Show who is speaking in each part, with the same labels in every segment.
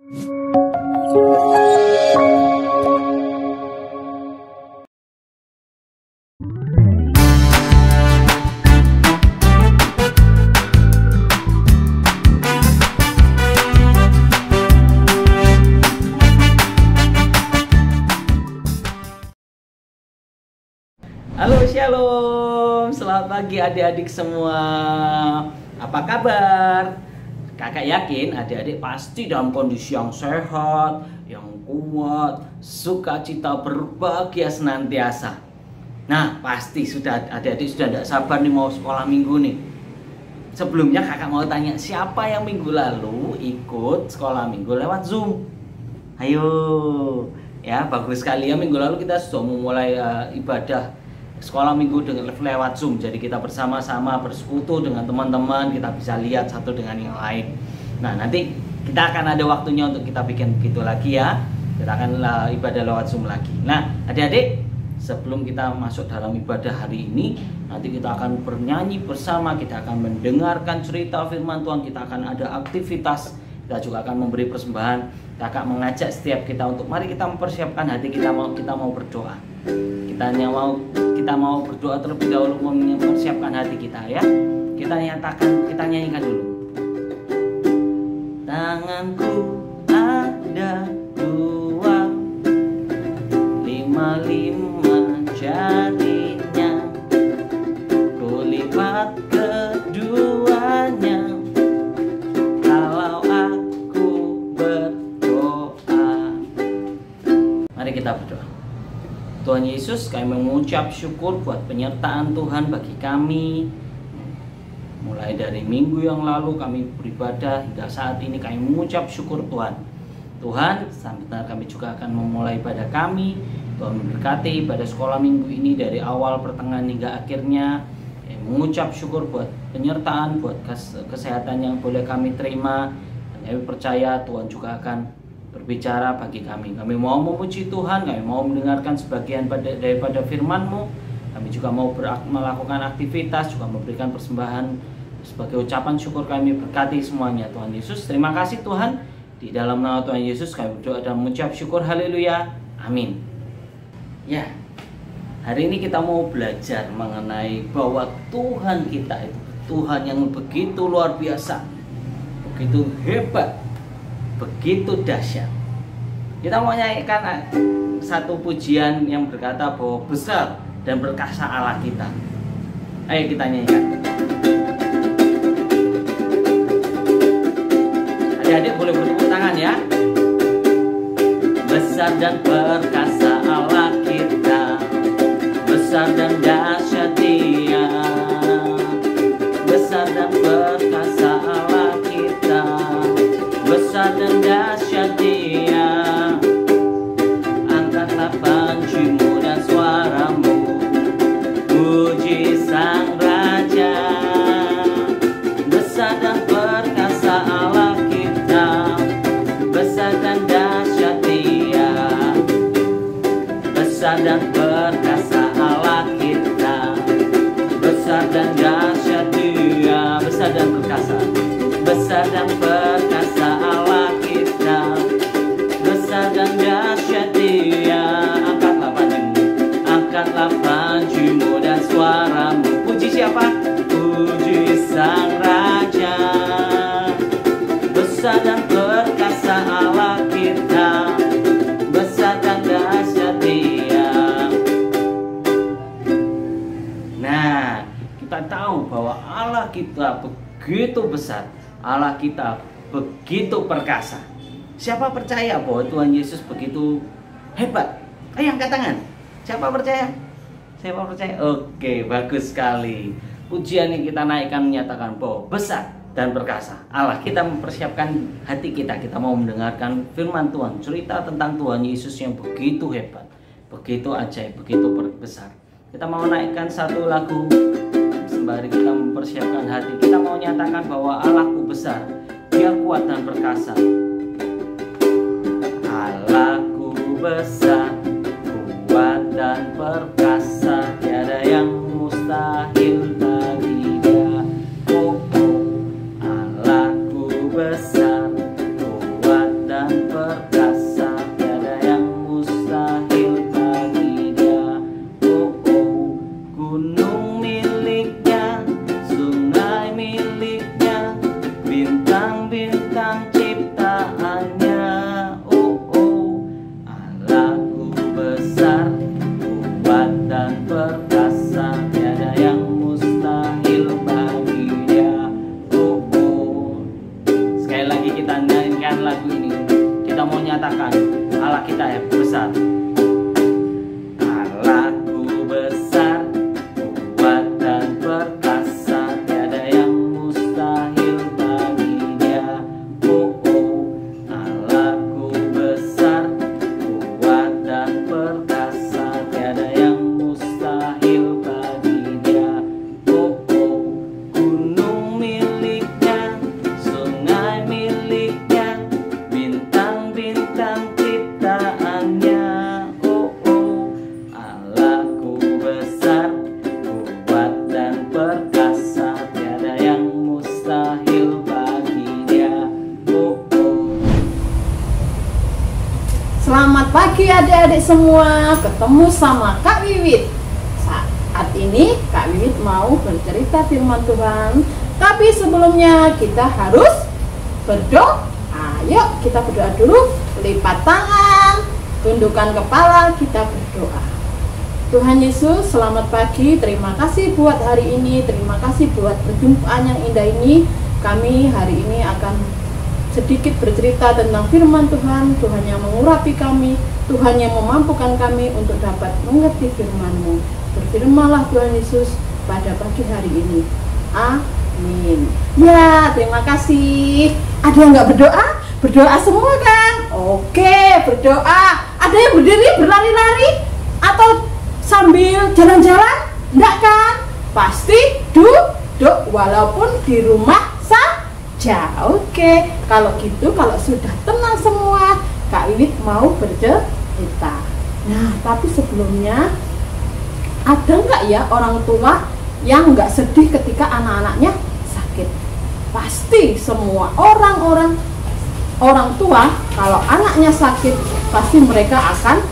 Speaker 1: Halo Shalom, selamat pagi adik-adik semua. Apa kabar? Kakak yakin adik-adik pasti dalam kondisi yang sehat, yang kuat, sukacita, berbahagia senantiasa. Nah, pasti sudah adik-adik sudah tidak sabar nih mau sekolah minggu nih. Sebelumnya kakak mau tanya, siapa yang minggu lalu ikut sekolah minggu lewat Zoom? Ayo, ya bagus sekali ya, minggu lalu kita sudah memulai ibadah sekolah minggu dengan lewat Zoom. Jadi kita bersama-sama bersekutu dengan teman-teman, kita bisa lihat satu dengan yang lain. Nah, nanti kita akan ada waktunya untuk kita bikin begitu lagi ya. Kita akan ibadah lewat Zoom lagi. Nah, adik-adik, sebelum kita masuk dalam ibadah hari ini, nanti kita akan bernyanyi bersama, kita akan mendengarkan cerita firman Tuhan, kita akan ada aktivitas, kita juga akan memberi persembahan. Kakak mengajak setiap kita untuk mari kita mempersiapkan hati kita mau berdoa. Kita mau berdoa terlebih dahulu, mempersiapkan hati kita ya. Kita nyanyikan dulu. Tanganku ada dua, 5 jadinya, kulipat keduanya kalau aku berdoa. Mari kita berdoa. Tuhan Yesus, kami mengucap syukur buat penyertaan Tuhan bagi kami. Mulai dari minggu yang lalu kami beribadah hingga saat ini, kami mengucap syukur Tuhan. Tuhan, sebentar kami juga akan memulai ibadah kami. Tuhan memberkati ibadah sekolah minggu ini dari awal, pertengahan hingga akhirnya. Kami mengucap syukur buat penyertaan, buat kesehatan yang boleh kami terima. Dan kami percaya Tuhan juga akan berbicara bagi kami. Kami mau memuji Tuhan, kami mau mendengarkan sebagian daripada firman-Mu. Kami juga mau melakukan aktivitas, juga memberikan persembahan sebagai ucapan syukur. Kami berkati semuanya Tuhan Yesus. Terima kasih Tuhan. Di dalam nama Tuhan Yesus kami berdoa dan mengucap syukur. Haleluya. Amin. Ya, hari ini kita mau belajar mengenai bahwa Tuhan kita itu Tuhan yang begitu luar biasa, begitu hebat, begitu dahsyat. Kita mau nyanyikan satu pujian yang berkata bahwa besar dan berkasa Allah kita. Ayo kita nyanyikan. Adik-adik boleh bertepuk tangan ya. Besar dan perkasa Allah kita, besar dan dahsyat Dia. Besar dan perkasa Allah kita, besar dan dahsyat Dia. Angkatlah panjimu dan suaramu, puji Sang Raja. Besar dan perkasa Allah kita, besar dan dahsyat Dia. Besar dan perkasa Allah kita, besar dan dahsyat Dia. Besar dan perkasa, besar dan perkasa Allah kita, besar dan dahsyat Dia. Angkatlah panjimu dan suaramu, puji siapa? Puji Sang Raja. Besar dan perkasa Allah kita, besar dan dahsyat Dia. Nah, kita tahu bahwa Allah kita begitu besar, Allah kita begitu perkasa. Siapa percaya bahwa Tuhan Yesus begitu hebat? Ayo angkat tangan. Siapa percaya? Siapa percaya? Oke, bagus sekali. Pujian yang kita naikkan menyatakan bahwa besar dan perkasa Allah. Kita mempersiapkan hati kita. Kita mau mendengarkan firman Tuhan, cerita tentang Tuhan Yesus yang begitu hebat, begitu ajaib, begitu besar. Kita mau naikkan satu lagu sembari kita mempersiapkan hati. Kita mau nyatakan bahwa Allahku besar, Dia kuat dan perkasa. Allahku besar, kuat dan perkasa, tiada yang mustahil bagi Dia. Oh, Allahku besar, kuat dan menyanyikan lagu ini, kita mau nyatakan Allah kita yang besar. Allahku besar, kuat dan perkasa, tiada yang mustahil bagi Dia. Oh, oh. Allahku besar, kuat dan perkasa, tiada yang mustahil bagi Dia. Oh, oh. Gunung miliknya, sungai miliknya, bintang-bintang ciptaannya. Oh, oh. Allahku besar, kuat dan perkasa, tiada yang mustahil bagi Dia. Oh, oh.
Speaker 2: Selamat pagi adik-adik semua, ketemu sama Kak Wiwit. Saat ini Kak Wiwit mau bercerita firman Tuhan. Tapi sebelumnya kita harus berdoa. Ayo kita berdoa dulu. Lipat tangan, tundukkan kepala, kita berdoa. Tuhan Yesus, selamat pagi. Terima kasih buat hari ini. Terima kasih buat perjumpaan yang indah ini. Kami hari ini akan sedikit bercerita tentang firman Tuhan. Tuhan yang mengurapi kami, Tuhan yang memampukan kami untuk dapat mengerti firman-Mu. Berfirmanlah Tuhan Yesus pada pagi hari ini. Amin. Ya, terima kasih. Ada yang nggak berdoa? Berdoa semua kan? Oke, berdoa. Ada yang berdiri berlari-lari atau sambil jalan-jalan? Enggak kan? Pasti duduk walaupun di rumah saja. Oke, kalau gitu, kalau sudah tenang semua, Kak Wiwit mau bercerita. Nah, tapi sebelumnya, ada nggak ya orang tua yang nggak sedih ketika anak-anaknya sakit? Pasti semua orang tua kalau anaknya sakit, pasti mereka akan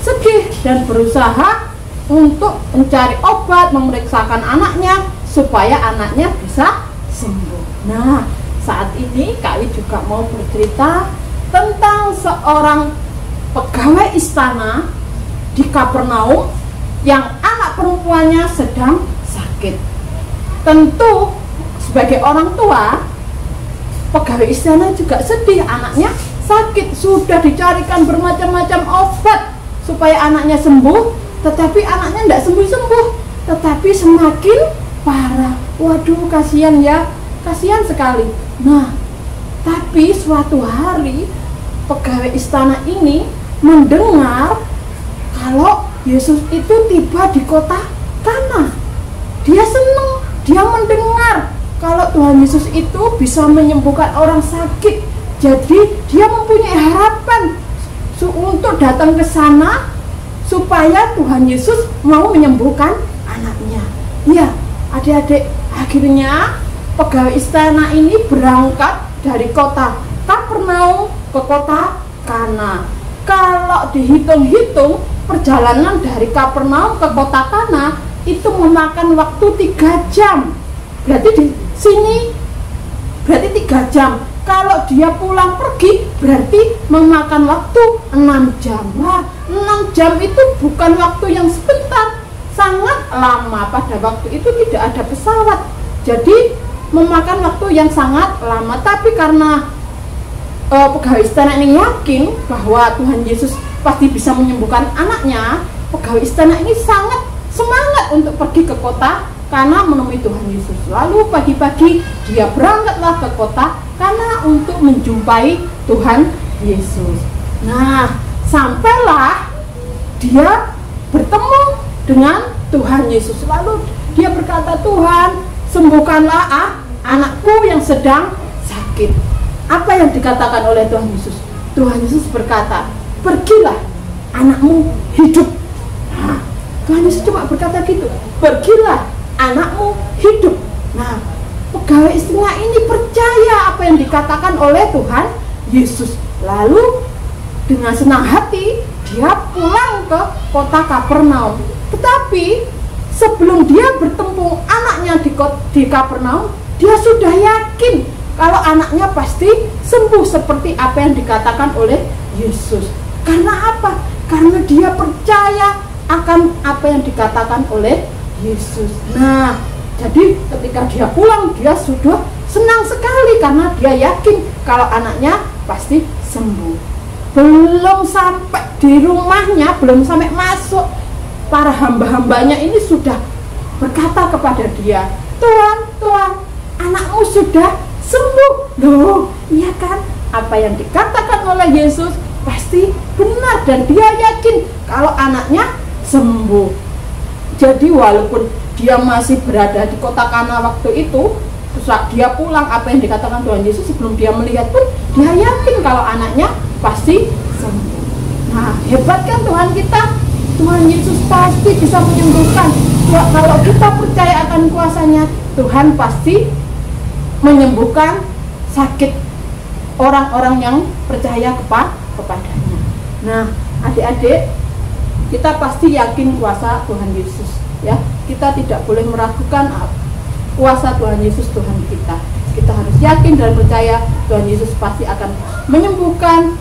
Speaker 2: sedih dan berusaha untuk mencari obat, memeriksakan anaknya supaya anaknya bisa sembuh. Nah, saat ini Kak Wi juga mau bercerita tentang seorang pegawai istana di Kapernaum yang anak perempuannya sedang sakit. Tentu sebagai orang tua, pegawai istana juga sedih, anaknya sakit. Sudah dicarikan bermacam-macam obat supaya anaknya sembuh, tetapi anaknya tidak sembuh-sembuh, tetapi semakin parah. Waduh, kasihan ya, kasihan sekali. Nah, tapi suatu hari pegawai istana ini mendengar kalau Yesus itu tiba di kota Kana. Dia senang, dia mendengar kalau Tuhan Yesus itu bisa menyembuhkan orang sakit. Jadi dia mempunyai harapan untuk datang ke sana supaya Tuhan Yesus mau menyembuhkan anaknya. Ya, adik-adik, akhirnya pegawai istana ini berangkat dari kota Kapernaum ke kota Kana. Kalau dihitung-hitung, perjalanan dari Kapernaum ke kota Kana itu memakan waktu 3 jam. Berarti di sini berarti 3 jam. Kalau dia pulang pergi berarti memakan waktu 6 jam. Wah, 6 jam itu bukan waktu yang sebentar, sangat lama. Pada waktu itu tidak ada pesawat, jadi memakan waktu yang sangat lama. Tapi karena pegawai istana ini yakin bahwa Tuhan Yesus pasti bisa menyembuhkan anaknya, pegawai istana ini sangat semangat untuk pergi ke kota Kana menemui Tuhan Yesus. Lalu pagi-pagi dia berangkatlah ke kota Kana untuk menjumpai Tuhan Yesus. Nah, sampailah dia bertemu dengan Tuhan Yesus. Lalu dia berkata, "Tuhan, sembuhkanlah anakku yang sedang sakit." Apa yang dikatakan oleh Tuhan Yesus? Tuhan Yesus berkata, "Pergilah, anakmu hidup." Nah, Tuhan Yesus cuma berkata gitu, "Pergilah, anakmu hidup." Nah, pegawai istana ini percaya apa yang dikatakan oleh Tuhan Yesus. Lalu dengan senang hati dia pulang ke kota Kapernaum. Tetapi sebelum dia bertemu anaknya di Kapernaum, dia sudah yakin kalau anaknya pasti sembuh seperti apa yang dikatakan oleh Yesus. Karena apa? Karena dia percaya akan apa yang dikatakan oleh Yesus. Nah, jadi ketika dia pulang, dia sudah senang sekali karena dia yakin kalau anaknya pasti sembuh. Belum sampai di rumahnya, belum sampai masuk, para hamba-hambanya ini sudah berkata kepada dia, Tuhan, Tuhan, anakmu sudah sembuh. Loh, iya kan? Apa yang dikatakan oleh Yesus pasti benar dan dia yakin kalau anaknya sembuh. Jadi walaupun dia masih berada di kota Kana waktu itu, saat dia pulang, apa yang dikatakan Tuhan Yesus sebelum dia melihat pun dia yakin kalau anaknya pasti sembuh. Nah, hebat kan Tuhan kita? Tuhan Yesus pasti bisa menyembuhkan. Kalau kita percaya akan kuasanya, Tuhan pasti menyembuhkan sakit orang-orang yang percaya kepadanya. Nah, adik-adik, kita pasti yakin kuasa Tuhan Yesus, ya. Kita tidak boleh meragukan kuasa Tuhan Yesus, Tuhan kita. Kita harus yakin dan percaya Tuhan Yesus pasti akan menyembuhkan,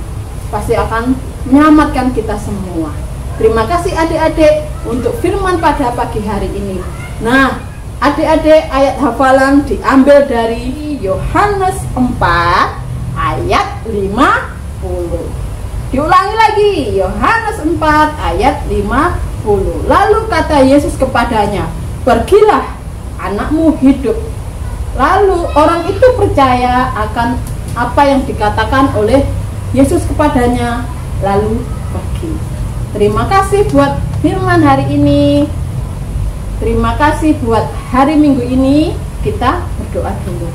Speaker 2: pasti akan menyelamatkan kita semua. Terima kasih adik-adik untuk firman pada pagi hari ini. Nah, adik-adik, ayat hafalan diambil dari Yohanes 4 ayat 50. Diulangi lagi, Yohanes 4 ayat 50. Lalu kata Yesus kepadanya, pergilah, anakmu hidup. Lalu orang itu percaya akan apa yang dikatakan oleh Yesus kepadanya, lalu pergi. Terima kasih buat firman hari ini. Terima kasih buat hari Minggu ini. Kita berdoa dulu.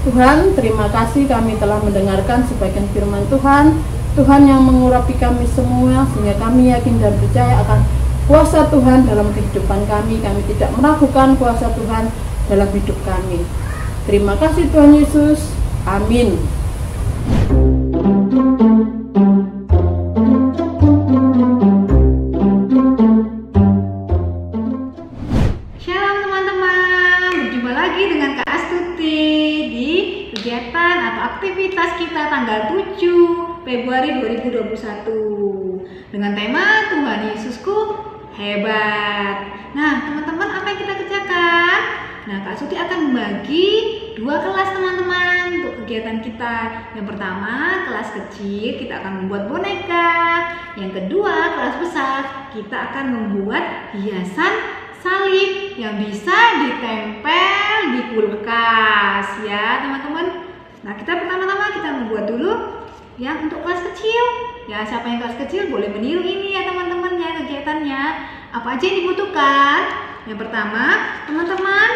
Speaker 2: Tuhan, terima kasih kami telah mendengarkan sebagian firman Tuhan. Tuhan yang mengurapi kami semua, sehingga kami yakin dan percaya akan kuasa Tuhan dalam kehidupan kami. Kami tidak meragukan kuasa Tuhan dalam hidup kami. Terima kasih Tuhan Yesus. Amin.
Speaker 3: Shalom teman-teman, berjumpa lagi dengan Kak Astuti di kegiatan atau aktivitas kita tanggal 7 Februari 2021 dengan tema Tuhan Yesusku hebat. Nah teman-teman, apa yang kita kerjakan? Nah Kak Astuti akan membagi 2 kelas teman-teman untuk kegiatan kita. Yang pertama kelas kecil kita akan membuat boneka. Yang kedua kelas besar kita akan membuat hiasan salib yang bisa ditempel di kulkas ya teman-teman. Nah kita pertama-tama kita membuat dulu yang untuk kelas kecil ya. Siapa yang kelas kecil boleh meniru ini ya teman-teman ya kegiatannya. Apa aja yang dibutuhkan? Yang pertama teman-teman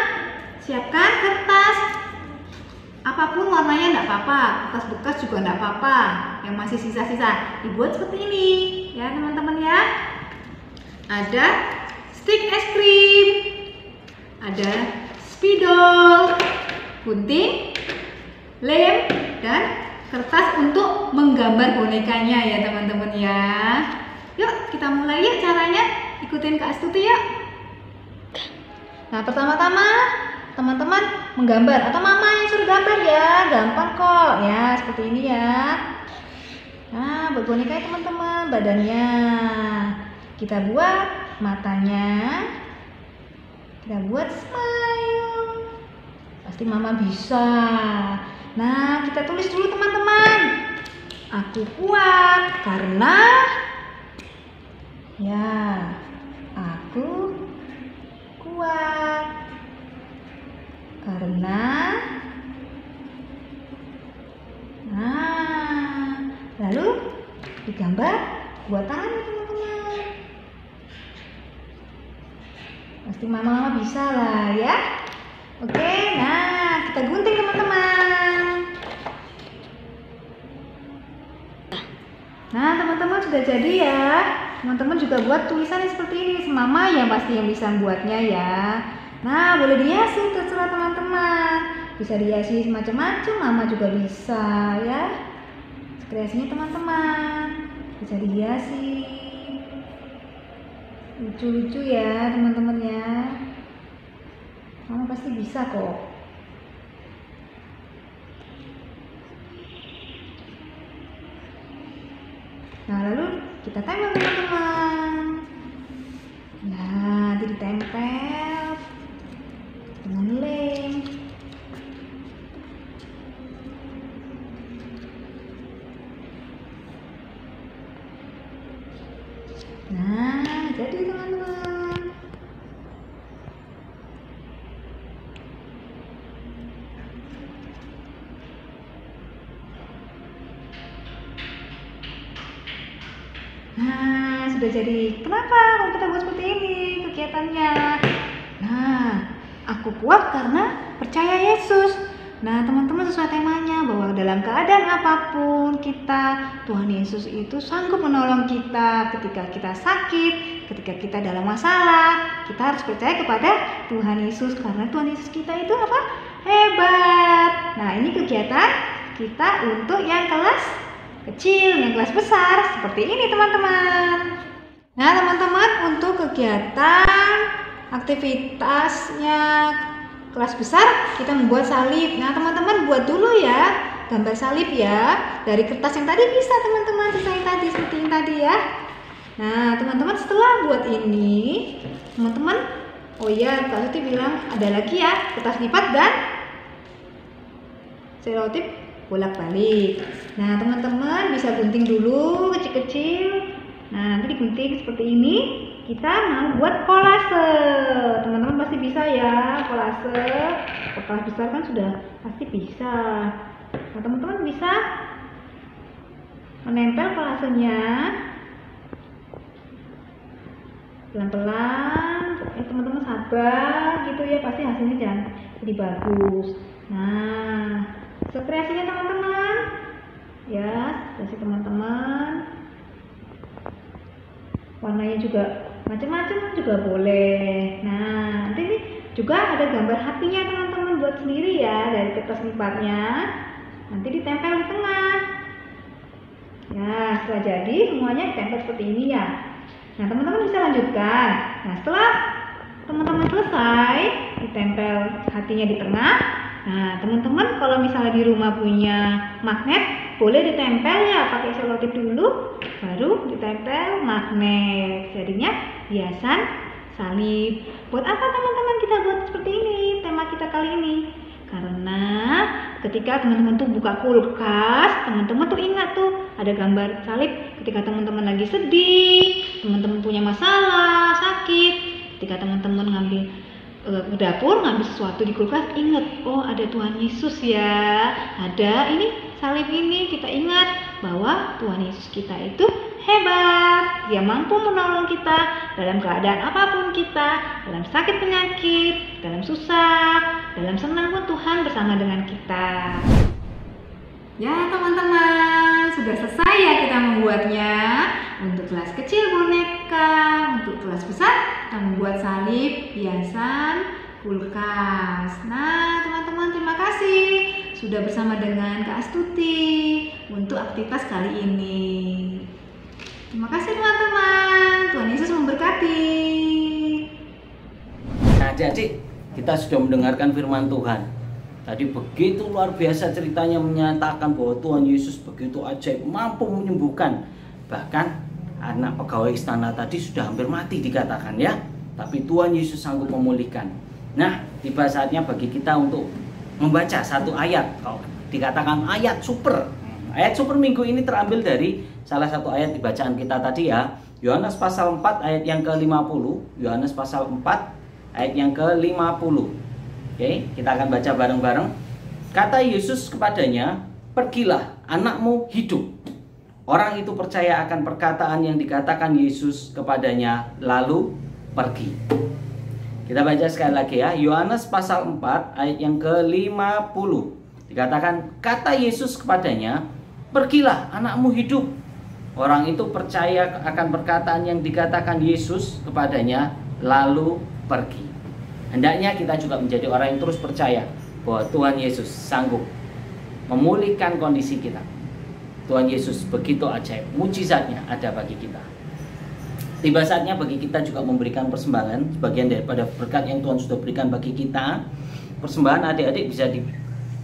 Speaker 3: siapkan kertas, apapun warnanya enggak apa-apa, kertas bekas juga enggak apa-apa, yang masih sisa-sisa dibuat seperti ini ya teman-teman ya. Ada stik es krim, ada spidol, gunting, lem, dan kertas untuk menggambar bonekanya ya teman-teman ya. Yuk kita mulai yuk caranya, ikutin Kak Astuti yuk. Nah pertama-tama teman-teman menggambar atau mama yang suruh gambar ya, gampang kok ya, seperti ini ya. Nah buat bonekanya teman-teman, badannya kita buat matanya, kita buat smile. Pasti mama bisa. Nah kita tulis dulu teman-teman, aku kuat karena ya aku kuat karena. Nah lalu digambar buat tangan teman-teman. Pasti mama bisa lah ya. Oke, nah kita gunting teman-teman. Nah teman-teman sudah jadi ya. Teman-teman juga buat tulisannya seperti ini. Mama yang pasti yang bisa buatnya ya. Nah boleh dihiasi terserah teman-teman. Bisa dihiasi macam-macam, mama juga bisa ya. Kreasinya teman-teman bisa dihiasi. Lucu-lucu ya teman-teman ya. Mama pasti bisa kok. Nah lalu kita tempel teman-teman. Nah nanti ditempel dengan lem. jadi teman-teman. Nah, sudah jadi. Kenapa kalau kita buat seperti ini kegiatannya? Nah, aku kuat karena percaya Yesus. Nah, teman-teman, sesuai temanya bahwa dalam keadaan apapun kita, Tuhan Yesus itu sanggup menolong kita ketika kita sakit, ketika kita dalam masalah. Kita harus percaya kepada Tuhan Yesus karena Tuhan Yesus kita itu apa? Hebat. Nah, ini kegiatan kita untuk yang kelas kecil, yang kelas besar seperti ini teman-teman. Nah, teman-teman, untuk kegiatan aktivitasnya kelas besar kita membuat salib. Nah, teman-teman buat dulu ya gambar salib ya dari kertas yang tadi bisa teman-teman, yang tadi seperti yang tadi ya. Nah, teman-teman setelah buat ini, teman-teman, oh iya Kak Suti bilang ada lagi ya kertas lipat dan selotip bolak-balik. Nah, teman-teman bisa gunting dulu kecil-kecil. Nah, nanti digunting seperti ini. Kita mau buat kolase. Teman-teman pasti bisa ya kolase. Kertas besar kan sudah pasti bisa. Nah, teman-teman bisa menempel kolasenya pelan-pelan. Teman-teman sabar gitu ya, pasti hasilnya jadi bagus. Nah, kreasinya teman-teman ya, kreasi teman-teman, warnanya juga macam-macam juga boleh. Nah, nanti ini juga ada gambar hatinya teman-teman, buat sendiri ya dari kertas lipatnya, nanti ditempel di tengah ya. Setelah jadi semuanya ditempel seperti ini ya. Nah, teman-teman bisa lanjutkan. Nah, setelah teman-teman selesai ditempel hatinya di tengah. Nah, teman-teman kalau misalnya di rumah punya magnet, boleh ditempel ya, pakai selotip dulu, baru ditempel magnet. Jadinya hiasan salib. Buat apa teman-teman kita buat seperti ini, tema kita kali ini? Karena ketika teman-teman tuh buka kulkas, teman-teman tuh ingat tuh ada gambar salib. Ketika teman-teman lagi sedih, teman-teman punya masalah, sakit, ketika teman-teman ngambil ke dapur ngambil sesuatu di kulkas, ingat, oh ada Tuhan Yesus ya, ada ini salib ini. Kita ingat bahwa Tuhan Yesus kita itu hebat, Dia mampu menolong kita dalam keadaan apapun kita, dalam sakit penyakit, dalam susah, dalam senang pun Tuhan bersama dengan kita. Ya teman-teman, sudah selesai ya kita membuatnya. Untuk kelas kecil boneka, untuk kelas besar kita membuat salib, hiasan, kulkas. Nah teman-teman, terima kasih sudah bersama dengan Kak Astuti untuk aktivitas kali ini. Terima kasih teman-teman, Tuhan Yesus memberkati.
Speaker 1: Nah, adik-adik, kita sudah mendengarkan firman Tuhan. Tadi begitu luar biasa ceritanya, menyatakan bahwa Tuhan Yesus begitu ajaib, mampu menyembuhkan. Bahkan anak pegawai istana tadi sudah hampir mati dikatakan ya, tapi Tuhan Yesus sanggup memulihkan. Nah, tiba saatnya bagi kita untuk membaca satu ayat. Kalau dikatakan ayat super. Ayat super minggu ini terambil dari salah satu ayat di bacaan kita tadi ya. Yohanes pasal 4 ayat yang ke-50. Yohanes pasal 4 ayat yang ke-50. Oke, kita akan baca bareng-bareng. Kata Yesus kepadanya, "Pergilah, anakmu hidup." Orang itu percaya akan perkataan yang dikatakan Yesus kepadanya, lalu pergi. Kita baca sekali lagi ya. Yohanes pasal 4 ayat yang ke-50. Dikatakan, kata Yesus kepadanya, "Pergilah, anakmu hidup." Orang itu percaya akan perkataan yang dikatakan Yesus kepadanya, lalu pergi. Hendaknya kita juga menjadi orang yang terus percaya bahwa Tuhan Yesus sanggup memulihkan kondisi kita. Tuhan Yesus begitu ajaib, mujizatnya ada bagi kita. Tiba saatnya bagi kita juga memberikan persembahan, sebagian daripada berkat yang Tuhan sudah berikan bagi kita. Persembahan adik-adik bisa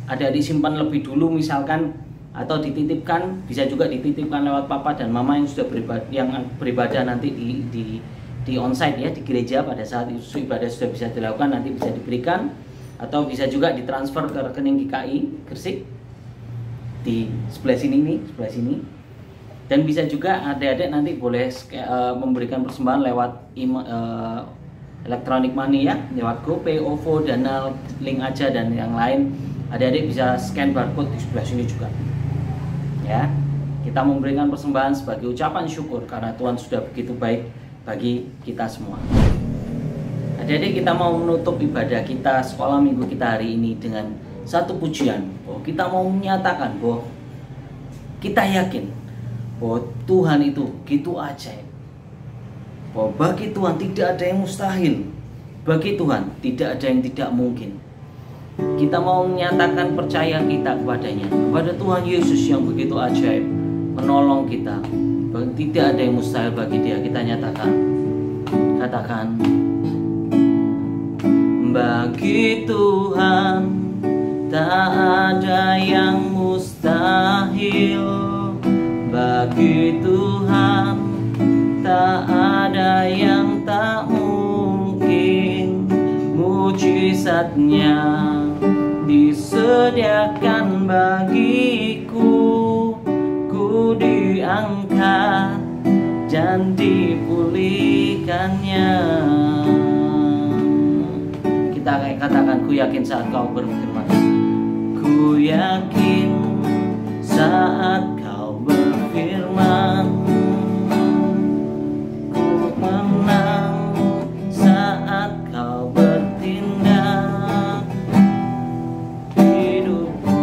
Speaker 1: adik-adik simpan lebih dulu misalkan, atau dititipkan, bisa juga dititipkan lewat papa dan mama yang sudah beribadah nanti di onsite ya, di gereja. Pada saat itu ibadah sudah bisa dilakukan, nanti bisa diberikan, atau bisa juga ditransfer ke rekening GKI Gresik di sebelah sini nih, sebelah sini. Dan bisa juga adik-adik nanti boleh memberikan persembahan lewat elektronik money ya, lewat GoPay, OVO, Dana, link aja dan yang lain. Adik-adik bisa scan barcode di sebelah sini juga. Ya, kita memberikan persembahan sebagai ucapan syukur karena Tuhan sudah begitu baik bagi kita semua. Adik-adik, kita mau menutup ibadah kita sekolah minggu kita hari ini dengan satu pujian. Kita mau menyatakan bahwa kita yakin bahwa Tuhan itu gitu ajaib. Bahwa bagi Tuhan tidak ada yang mustahil. Bagi Tuhan tidak ada yang tidak mungkin. Kita mau menyatakan percaya kita kepadanya, kepada Tuhan Yesus yang begitu ajaib, menolong kita. Tidak ada yang mustahil bagi Dia. Kita nyatakan, katakan, bagi Tuhan tak ada yang mustahil. Bagi Tuhan tak ada yang tak mungkin. Mujizatnya disediakan bagiku. Ku diangkat dan dipulihkannya. Kita katakan, ku yakin saat kau berfirman. Ku yakin saat kau berfirman. Ku menang saat kau bertindak. Hidupku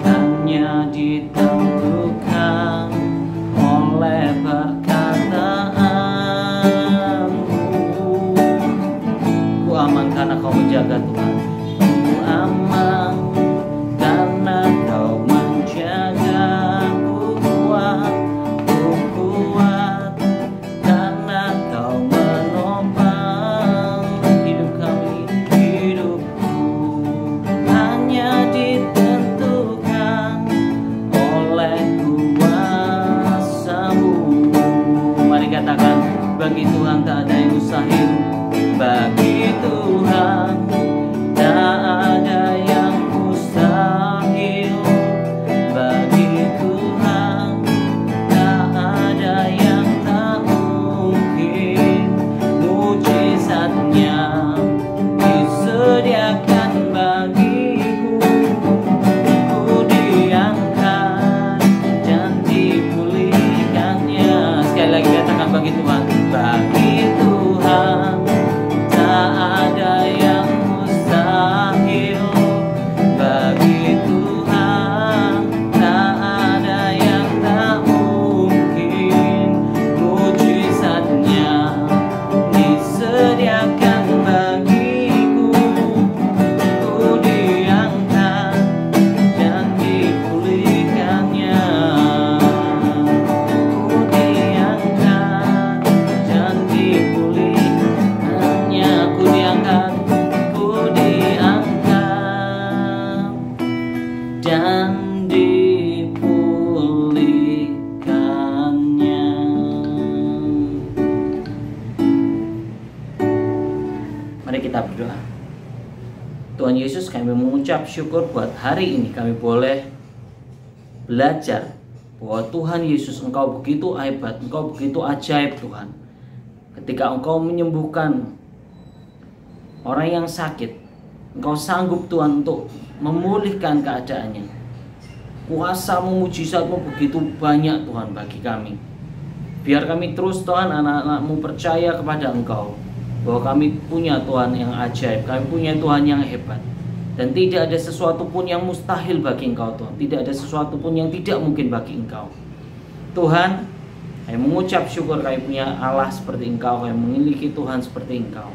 Speaker 1: hanya ditentukan oleh perkataanmu. Ku aman karena kau menjaga Tuhan. Ku aman karena kau menjaga. Ku kuat karena kau menopang hidup kami. Hidupku hanya ditentukan oleh kuasa-Mu. Mari katakan, bagi Tuhan tak ada yang mustahil. Bagi Tuhan tak ada yang mustahil. Bagi Tuhan tak ada yang tak mungkin. Mujizatnya disediakan bagiku. Ku diangkat dan dipulihkannya. Sekali lagi katakan, bagi Tuhan. Bagi Tuhan tak ada yang mustahil. Bagi Tuhan tak ada yang tak mungkin. Mujizatnya disediakan bagiku. Ku diangkat dan dipulihkannya. Ku diangkat dan dipulihkannya. Ku diangkat dan dipulihkannya. Mari kita berdoa. Tuhan Yesus, kami mengucap syukur buat hari ini kami boleh belajar bahwa Tuhan Yesus, Engkau begitu hebat, Engkau begitu ajaib Tuhan. Ketika Engkau menyembuhkan orang yang sakit, Engkau sanggup Tuhan untuk memulihkan keadaannya. Kuasa-Mu, mujizat-Mu begitu banyak Tuhan bagi kami. Biar kami terus Tuhan, anak-anak-Mu percaya kepada Engkau bahwa kami punya Tuhan yang ajaib, kami punya Tuhan yang hebat. Dan tidak ada sesuatu pun yang mustahil bagi Engkau Tuhan. Tidak ada sesuatu pun yang tidak mungkin bagi Engkau. Tuhan, kami mengucap syukur kami punya Allah seperti Engkau, kami memiliki Tuhan seperti Engkau.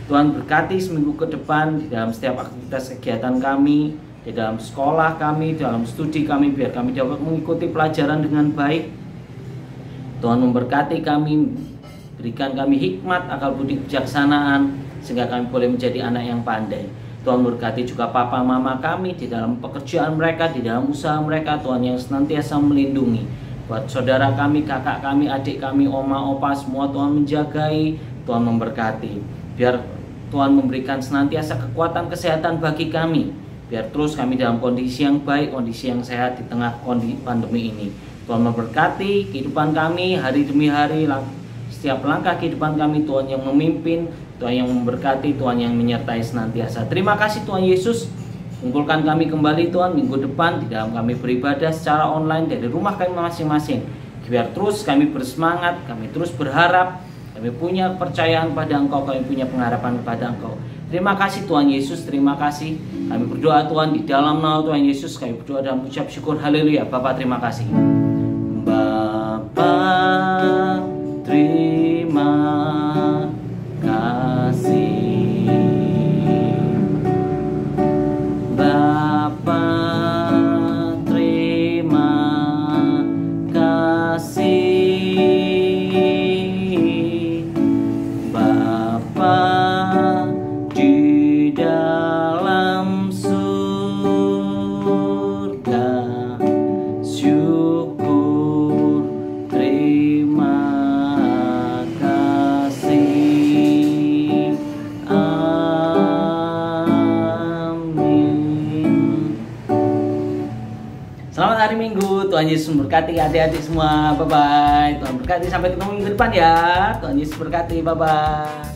Speaker 1: Tuhan berkati seminggu ke depan di dalam setiap aktivitas kegiatan kami, di dalam sekolah kami, di dalam studi kami, biar kami dapat mengikuti pelajaran dengan baik. Tuhan memberkati kami, berikan kami hikmat, akal budi, kebijaksanaan, sehingga kami boleh menjadi anak yang pandai. Tuhan berkati juga papa mama kami di dalam pekerjaan mereka, di dalam usaha mereka. Tuhan yang senantiasa melindungi. Buat saudara kami, kakak kami, adik kami, oma, opa, semua Tuhan menjagai, Tuhan memberkati. Biar Tuhan memberikan senantiasa kekuatan kesehatan bagi kami. Biar terus kami dalam kondisi yang baik, kondisi yang sehat di tengah kondisi pandemi ini. Tuhan memberkati kehidupan kami hari demi hari, setiap langkah kehidupan kami. Tuhan yang memimpin, Tuhan yang memberkati, Tuhan yang menyertai senantiasa. Terima kasih Tuhan Yesus. Kumpulkan kami kembali Tuhan minggu depan di dalam kami beribadah secara online dari rumah kami masing-masing. Biar terus kami bersemangat, kami terus berharap, kami punya kepercayaan pada Engkau, kami punya pengharapan kepada Engkau. Terima kasih Tuhan Yesus, terima kasih. Kami berdoa Tuhan di dalam nama Tuhan Yesus, kami berdoa dan mengucap syukur. Haleluya. Bapa terima kasih. Bapa terima kasih. Bapa terima kasih. Bapa di dalam surga, syukur terima kasih. Amin. Selamat hari Minggu. Tuhan Yesus memberkati adik-adik semua. Bye bye. Tuhan berkati, sampai ketemu minggu depan ya. Tuhan Yesus berkati. Bye bye.